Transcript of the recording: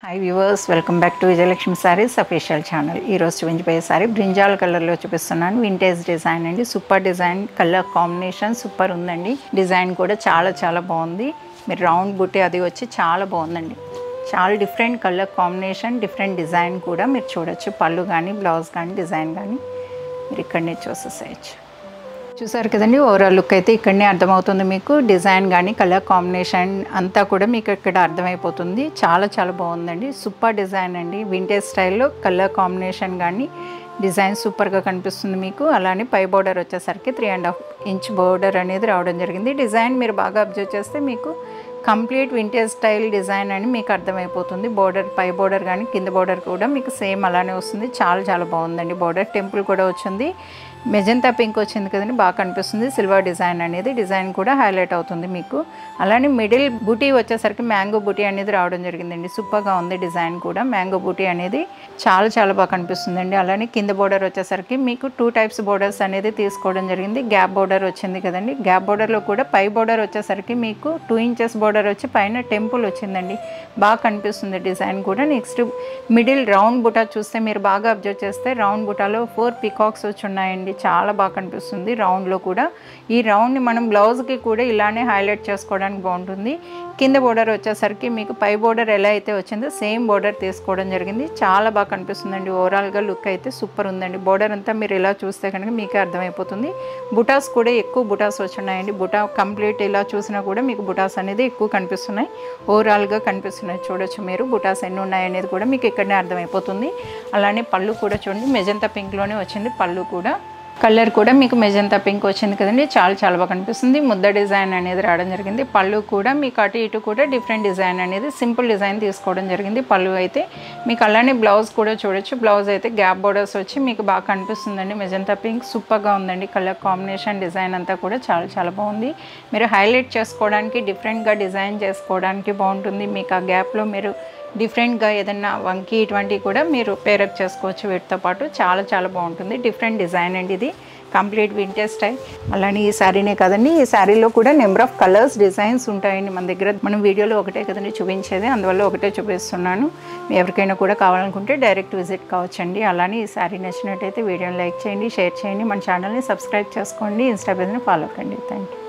Hi viewers, welcome back to Vijayalakshmi saris official channel. ఈరోజు చూపించబోయే sorry brinjal కలర్లో చూపిస్తున్నాను. వింటేజ్ డిజైన్ అండి. Super design, colour combination super ఉందండి. డిజైన్ కూడా చాలా బాగుంది. మీరు రౌండ్ బుట్టి అది వచ్చి చాలా బాగుందండి. చాలా different colour combination, different design కూడా మీరు చూడొచ్చు. పళ్ళు కానీ, బ్లౌజ్ కానీ, డిజైన్ కానీ మీరు ఇక్కడనే చూసేసేయచ్చు. చూసారు కదండి, ఓవరాల్ లుక్ అయితే ఇక్కడనే అర్థమవుతుంది మీకు. డిజైన్ కానీ, కలర్ కాంబినేషన్ అంతా కూడా మీకు ఇక్కడ అర్థమైపోతుంది. చాలా బాగుందండి. సూపర్ డిజైన్ అండి. వింటేజ్ స్టైల్లో కలర్ కాంబినేషన్ కానీ డిజైన్ సూపర్గా కనిపిస్తుంది మీకు. అలానే పై బోర్డర్ వచ్చేసరికి 3.5 ఇంచ్ బోర్డర్ అనేది రావడం జరిగింది. డిజైన్ మీరు బాగా అబ్జర్వ్ చేస్తే మీకు కంప్లీట్ వింటేజ్ స్టైల్ డిజైన్ అని మీకు అర్థమైపోతుంది. బోర్డర్, పై బోర్డర్ కానీ కింద బోర్డర్ కూడా మీకు సేమ్ అలానే వస్తుంది. చాలా బాగుందండి. బోర్డర్ టెంపుల్ కూడా వచ్చింది. మెజంతా పింక్ వచ్చింది కదండి, బాగా కనిపిస్తుంది. సిల్వర్ డిజైన్ అనేది డిజైన్ కూడా హైలైట్ అవుతుంది మీకు. అలానే మిడిల్ బూటీ వచ్చేసరికి మ్యాంగో బూటీ అనేది రావడం జరిగిందండి. సూపర్గా ఉంది డిజైన్ కూడా. మ్యాంగో బూటీ అనేది చాలా బాగా కనిపిస్తుందండి. అలానే కింద బోర్డర్ వచ్చేసరికి మీకు 2 టైప్స్ బోర్డర్స్ అనేది తీసుకోవడం జరిగింది. గ్యాప్ బోర్డర్ వచ్చింది కదండి. గ్యాప్ బోర్డర్లో కూడా పై బోర్డర్ వచ్చేసరికి మీకు 2 ఇంచెస్ బోర్డర్ వచ్చి పైన టెంపుల్ వచ్చిందండి. బాగా కనిపిస్తుంది డిజైన్ కూడా. నెక్స్ట్ మిడిల్ రౌండ్ బుటా చూస్తే మీరు బాగా అబ్జర్వ్ చేస్తే రౌండ్ బుటాలో 4 పికాక్స్ వచ్చి ఉన్నాయండి. చాలా బాగా కనిపిస్తుంది రౌండ్లో కూడా. ఈ రౌండ్ని మనం బ్లౌజ్కి కూడా ఇలానే హైలైట్ చేసుకోవడానికి బాగుంటుంది. కింద బోర్డర్ వచ్చేసరికి మీకు పై బోర్డర్ ఎలా అయితే వచ్చిందో సేమ్ బోర్డర్ తీసుకోవడం జరిగింది. చాలా బాగా కనిపిస్తుందండి. ఓవరాల్గా లుక్ అయితే సూపర్ ఉందండి. బోర్డర్ అంతా మీరు ఇలా చూస్తే కనుక మీకే అర్థమైపోతుంది. బుటాస్ కూడా ఎక్కువ బుటాస్ వచ్చున్నాయండి. బుటా కంప్లీట్ ఇలా చూసినా కూడా మీకు బుటాస్ అనేది ఎక్కువ కనిపిస్తున్నాయి. ఓవరాల్గా కనిపిస్తున్నాయి. చూడొచ్చు మీరు బుటాస్ ఎన్ని ఉన్నాయి అనేది కూడా మీకు ఇక్కడనే అర్థమైపోతుంది. అలానే పళ్ళు కూడా చూడండి, మెజంతా పింక్లోనే వచ్చింది పళ్ళు కూడా. కలర్ కూడా మీకు మెజంతా పింక్ వచ్చింది కదండి. చాలా బాగా కనిపిస్తుంది. ముద్ద డిజైన్ అనేది రావడం జరిగింది. పళ్ళు కూడా మీకు అటు ఇటు కూడా డిఫరెంట్ డిజైన్ అనేది సింపుల్ డిజైన్ తీసుకోవడం జరిగింది. పళ్ళు అయితే మీకు అలానే బ్లౌజ్ కూడా చూడొచ్చు. బ్లౌజ్ అయితే గ్యాప్ బోర్డర్స్ వచ్చి మీకు బాగా కనిపిస్తుందండి. మెజంతా పింక్ సూపర్గా ఉందండి. కలర్ కాంబినేషన్ డిజైన్ అంతా కూడా చాలా బాగుంది. మీరు హైలైట్ చేసుకోవడానికి, డిఫరెంట్గా డిజైన్ చేసుకోవడానికి బాగుంటుంది. మీకు ఆ గ్యాప్లో మీరు డిఫరెంట్గా ఏదన్నా వంకి ఇటువంటివి కూడా మీరు పేరప్ చేసుకోవచ్చు వీటితో పాటు. చాలా బాగుంటుంది. డిఫరెంట్ డిజైన్ అండి ఇది. Complete vintage style. అలానే ఈ శారీనే కదండి, ఈ శారీలో కూడా నెంబర్ ఆఫ్ కలర్స్, డిజైన్స్ ఉంటాయండి మన దగ్గర. మనం వీడియోలో ఒకటే కదండి చూపించేది, అందువల్ల ఒకటే చూపిస్తున్నాను. ఎవరికైనా కూడా కావాలనుకుంటే డైరెక్ట్ విజిట్ కావచ్చండి. అలానే ఈ శారీ నచ్చినట్టయితే వీడియోని లైక్ చేయండి, షేర్ చేయండి, మన ఛానల్ని సబ్స్క్రైబ్ చేసుకోండి, ఇన్స్టా పేజ్ని ఫాలో కండి. Thank you.